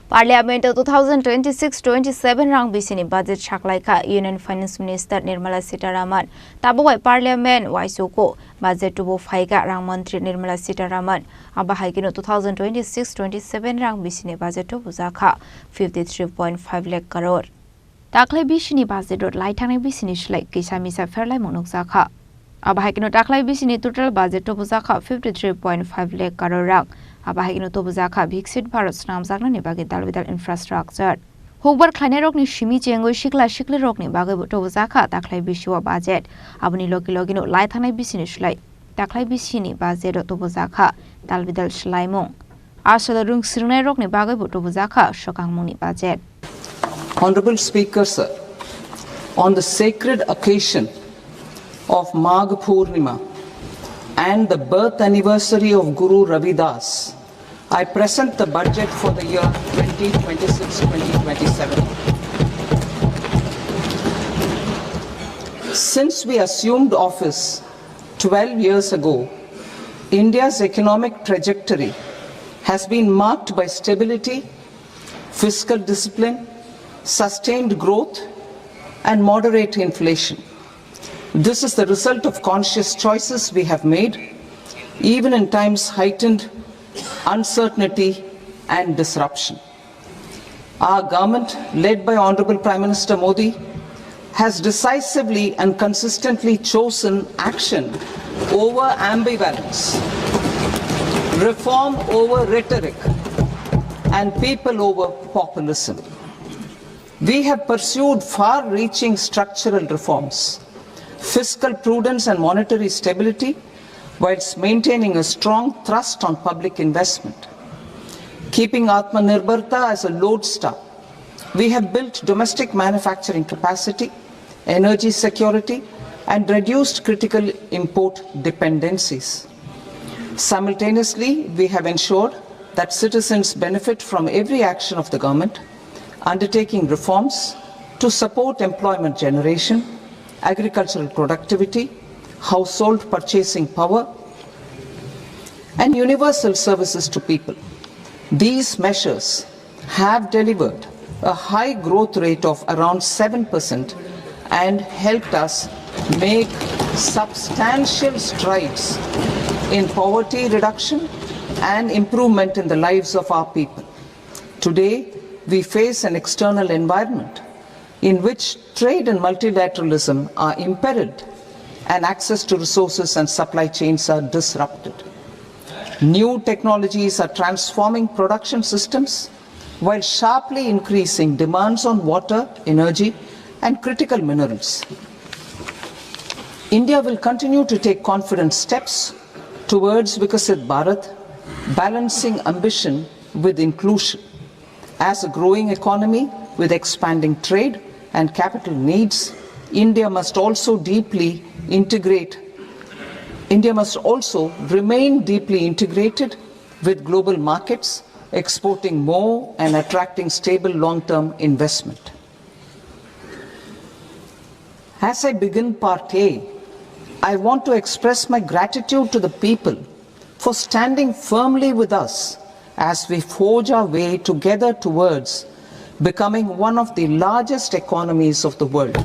Parliament 2026-27 rang Bisini budget Sakwlaikha Union Finance Minister Nirmala Sitharaman Tabukbai Parliament Waichuku budget Tubuiphaikha Rangmantri Nirmala Sitharaman Abohaikhe 2026-27 rang Bisini budget Tubujakha 53.5 lakh crore Daklai Bisini budget Laithang Bisini Shlai Kisamisa Fairlai Monokjakha Abohaikhe Daklai Bisini total budget Tubujakha 53.5 lakh crore rang Abohaikhe Tubujakha Bhiksit Bharat Snamjakna ni bagi dalbidal infrastructure. Hukbar khlainai rokni shimi chengoi shikli rokni bagi Tubujakha daklai bisiwa budget. Aboni logino laithanai bisini shlai. Daklai bisini budget Tubujakha dalbidal shlaimung. Asal rung sirnai rokni bagi Tubujakha shokangmung ni budget. Honorable Speaker, sir, on the sacred occasion of Magh Purnima and the birth anniversary of Guru Ravidas, I present the budget for the year 2026-2027. Since we assumed office 12 years ago, India's economic trajectory has been marked by stability, fiscal discipline, sustained growth, and moderate inflation. This is the result of conscious choices we have made, even in times heightened uncertainty and disruption. Our government, led by Honorable Prime Minister Modi, has decisively and consistently chosen action over ambivalence, reform over rhetoric, and people over populism. We have pursued far-reaching structural reforms, fiscal prudence and monetary stability, whilst maintaining a strong thrust on public investment. Keeping Atmanirbharta as a lodestar, we have built domestic manufacturing capacity, energy security, and reduced critical import dependencies. Simultaneously, we have ensured that citizens benefit from every action of the government, undertaking reforms to support employment generation, agricultural productivity, household purchasing power, and universal services to people. These measures have delivered a high growth rate of around 7% and helped us make substantial strides in poverty reduction and improvement in the lives of our people. Today, we face an external environment in which trade and multilateralism are imperiled and access to resources and supply chains are disrupted. New technologies are transforming production systems while sharply increasing demands on water, energy, and critical minerals. India will continue to take confident steps towards Viksit Bharat, balancing ambition with inclusion. As a growing economy with expanding trade and capital needs, India must also remain deeply integrated with global markets, exporting more and attracting stable long-term investment. As I begin Part A, I want to express my gratitude to the people for standing firmly with us as we forge our way together towards becoming one of the largest economies of the world.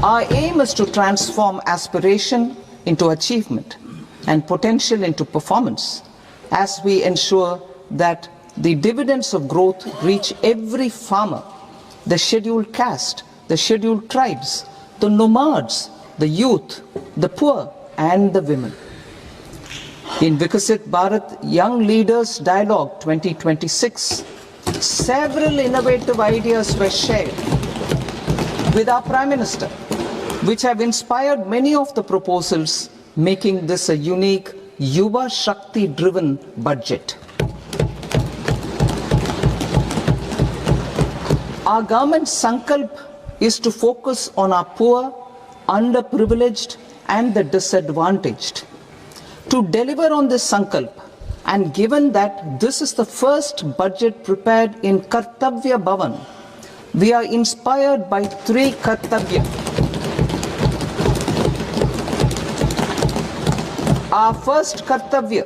Our aim is to transform aspiration into achievement and potential into performance as we ensure that the dividends of growth reach every farmer, the scheduled caste, the scheduled tribes, the nomads, the youth, the poor, and the women. In Viksit Bharat Young Leaders Dialogue 2026, several innovative ideas were shared with our Prime Minister, which have inspired many of the proposals, making this a unique Yuva Shakti-driven budget. Our government's sankalp is to focus on our poor, underprivileged, and the disadvantaged. To deliver on this sankalp, and given that this is the first budget prepared in Kartavya Bhavan, we are inspired by three Kartavya. Our first kartavya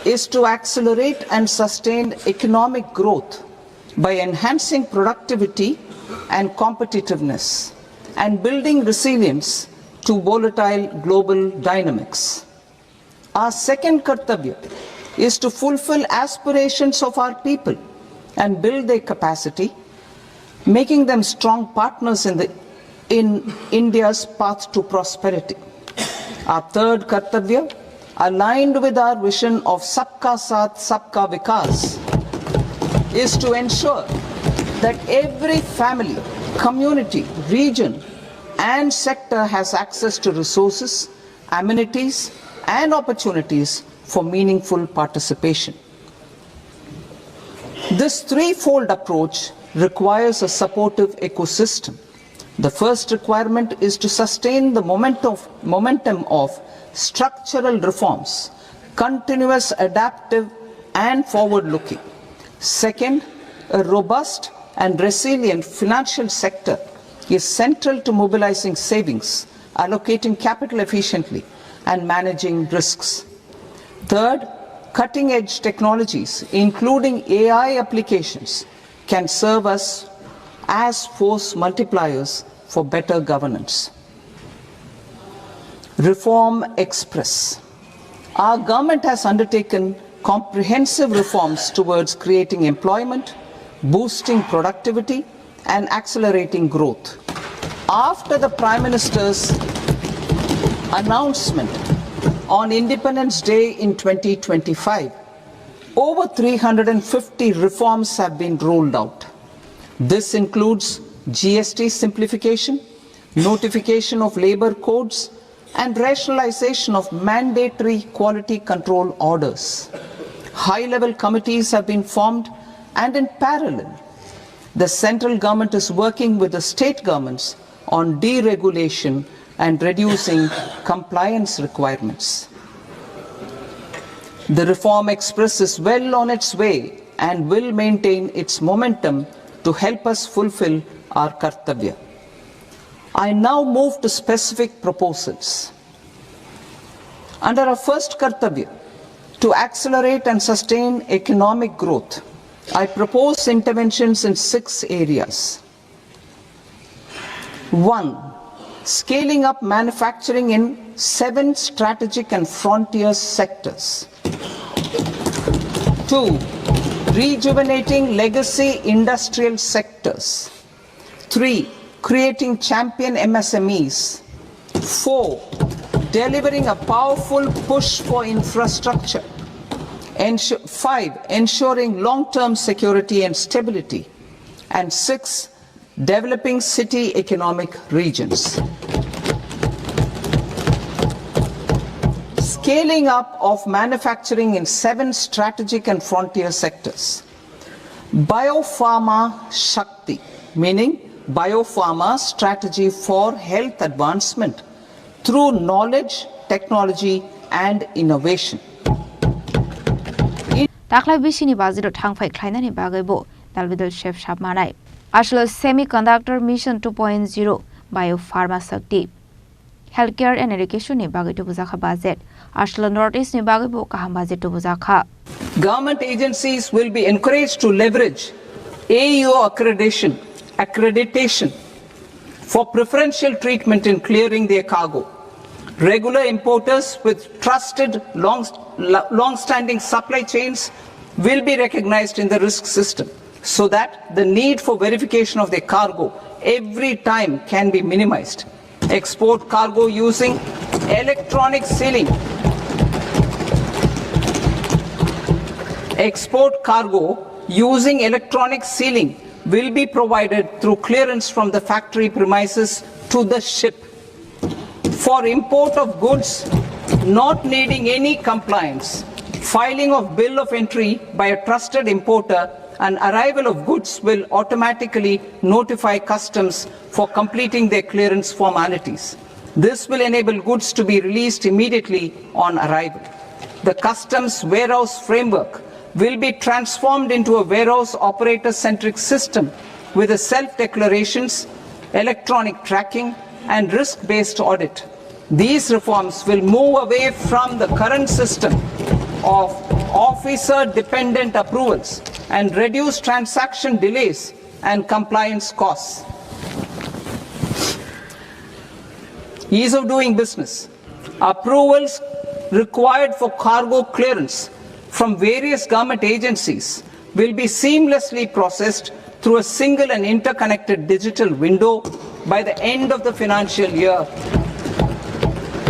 is to accelerate and sustain economic growth by enhancing productivity and competitiveness and building resilience to volatile global dynamics. Our second kartavya is to fulfill aspirations of our people and build their capacity, making them strong partners in India's path to prosperity. Our third kartavya, aligned with our vision of Sabka Saath, Sabka Vikas, is to ensure that every family, community, region and sector has access to resources, amenities and opportunities for meaningful participation. This threefold approach requires a supportive ecosystem. The first requirement is to sustain the momentum of structural reforms, continuous, adaptive and forward-looking. Second, a robust and resilient financial sector is central to mobilizing savings, allocating capital efficiently and managing risks. Third, cutting-edge technologies, including AI applications, can serve us as force multipliers for better governance. Reform Express. Our government has undertaken comprehensive reforms towards creating employment, boosting productivity and accelerating growth. After the Prime Minister's announcement on Independence Day in 2025, over 350 reforms have been rolled out. This includes GST simplification, notification of labor codes, and rationalization of mandatory quality control orders. High-level committees have been formed, and in parallel, the central government is working with the state governments on deregulation and reducing compliance requirements. The Reform Express is well on its way and will maintain its momentum to help us fulfill our kartavya. I now move to specific proposals. Under our first kartavya, to accelerate and sustain economic growth, I propose interventions in 6 areas. 1. Scaling up manufacturing in 7 strategic and frontier sectors. 2. Rejuvenating legacy industrial sectors. 3. Creating champion MSMEs. 4. Delivering a powerful push for infrastructure. 5. Ensuring long-term security and stability. And 6. Developing city economic regions. Scaling up of manufacturing in 7 strategic and frontier sectors. Biopharma Shakti, meaning biopharma strategy for health advancement through knowledge, technology and innovation. Taklai Bisini Baziro Tangfai Kleinani Bagabo, Dalvidal Chef Shabmanai. Ashla Semiconductor Mission 2.0, Biopharma Shakti. Healthcare and education ni bagay Tubujakha budget. Ashla Northeast ni bagay bo kaham budget Tubujakha. Government agencies will be encouraged to leverage AEO accreditation for preferential treatment in clearing their cargo. Regular importers with trusted long-standing supply chains will be recognized in the risk system so that the need for verification of their cargo every time can be minimized. Export cargo using electronic sealing. Export cargo using electronic sealing will be provided through clearance from the factory premises to the ship. For import of goods not needing any compliance, filing of bill of entry by a trusted importer and arrival of goods will automatically notify customs for completing their clearance formalities. This will enable goods to be released immediately on arrival. The customs warehouse framework will be transformed into a warehouse operator-centric system with a self-declarations, electronic tracking and risk-based audit. These reforms will move away from the current system of officer-dependent approvals and reduce transaction delays and compliance costs. Ease of doing business. Approvals required for cargo clearance from various government agencies will be seamlessly processed through a single and interconnected digital window by the end of the financial year.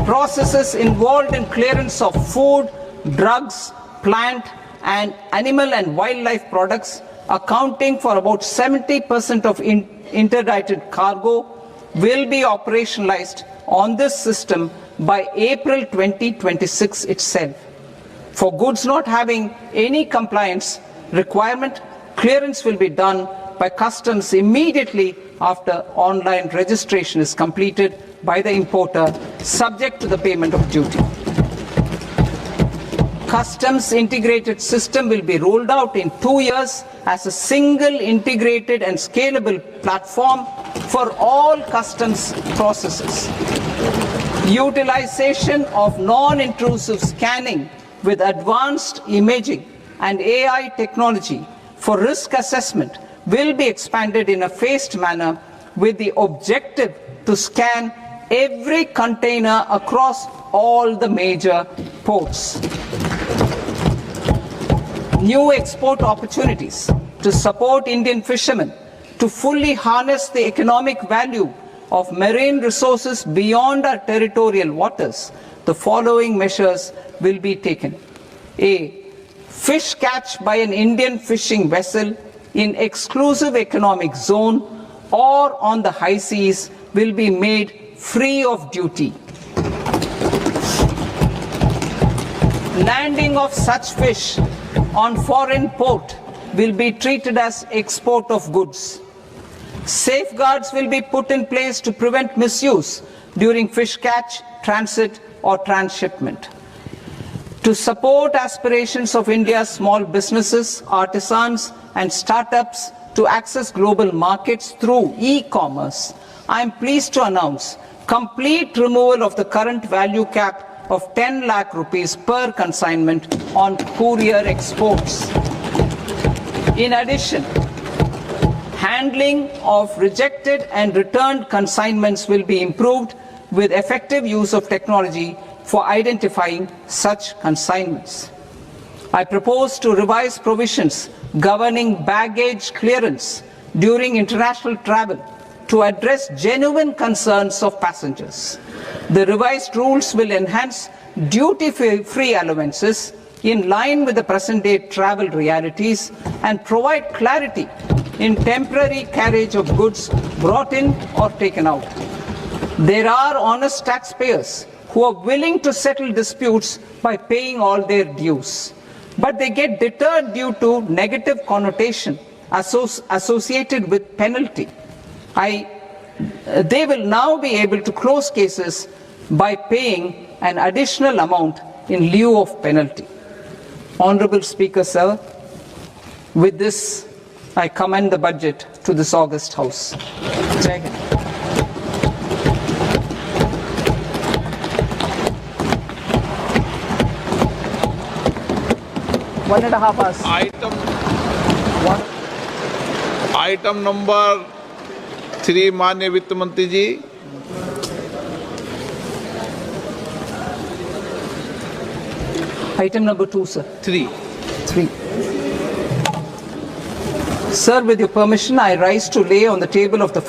Processes involved in clearance of food, drugs, plant and animal and wildlife products, accounting for about 70% of interdicted cargo, will be operationalized on this system by April 2026 itself. For goods not having any compliance requirement, clearance will be done by customs immediately after online registration is completed by the importer, subject to the payment of duty. Customs integrated system will be rolled out in 2 years as a single integrated and scalable platform for all customs processes. Utilization of non-intrusive scanning with advanced imaging and AI technology for risk assessment will be expanded in a phased manner with the objective to scan every container across all the major ports. New export opportunities to support Indian fishermen to fully harness the economic value of marine resources beyond our territorial waters. The following measures will be taken. A. Fish catch by an Indian fishing vessel in exclusive economic zone or on the high seas will be made free of duty. Landing of such fish on foreign port will be treated as export of goods. Safeguards will be put in place to prevent misuse during fish catch, transit or transshipment. To support aspirations of India's small businesses, artisans and startups to access global markets through e-commerce, I am pleased to announce complete removal of the current value cap of 10 lakh rupees per consignment on courier exports. In addition, handling of rejected and returned consignments will be improved with effective use of technology for identifying such consignments. I propose to revise provisions governing baggage clearance during international travel to address genuine concerns of passengers. The revised rules will enhance duty-free allowances in line with the present-day travel realities and provide clarity in temporary carriage of goods brought in or taken out. There are honest taxpayers who are willing to settle disputes by paying all their dues, but they get deterred due to negative connotation associated with penalty. They will now be able to close cases by paying an additional amount in lieu of penalty. Honorable Speaker, sir, with this, I commend the budget to this august House. Jai Hind. One and a half hours. Item number 3, माननीय वित्त मंत्री जी. Item number 2, sir. 3. Sir, with your permission, I rise to lay on the table of the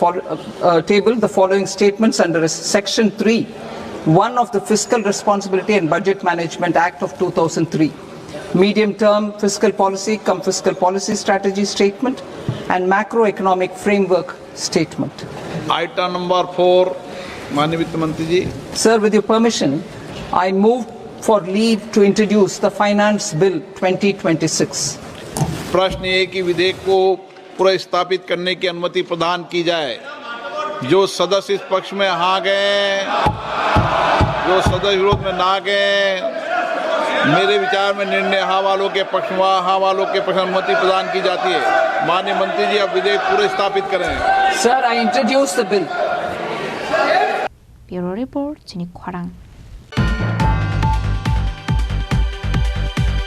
following statements under Section 3, 1 of the Fiscal Responsibility and Budget Management Act of 2003. Medium-term fiscal policy, fiscal policy strategy statement, and macroeconomic framework statement. Item number 4, माननीय वित्त मंत्री जी. Sir, with your permission, I move for leave to introduce the Finance Bill 2026. प्रश्न ये कि विधेयक को पुनर्स्थापित करने की अनुमति प्रदान की जाए. जो सदस्य इस पक्ष में हाँ गए, जो सदस्य विरोध में ना गए, मेरे विचार में निर्णय हाँ वालों के पक्ष में हाँ वालों के पक्ष में अनुमति प्रदान की जाती है. माननीय मंत्री जी, अब विधेयक पुनर्स्थापित करें. Sir, I introduce the bill. Bureau Report, Chini Khorang.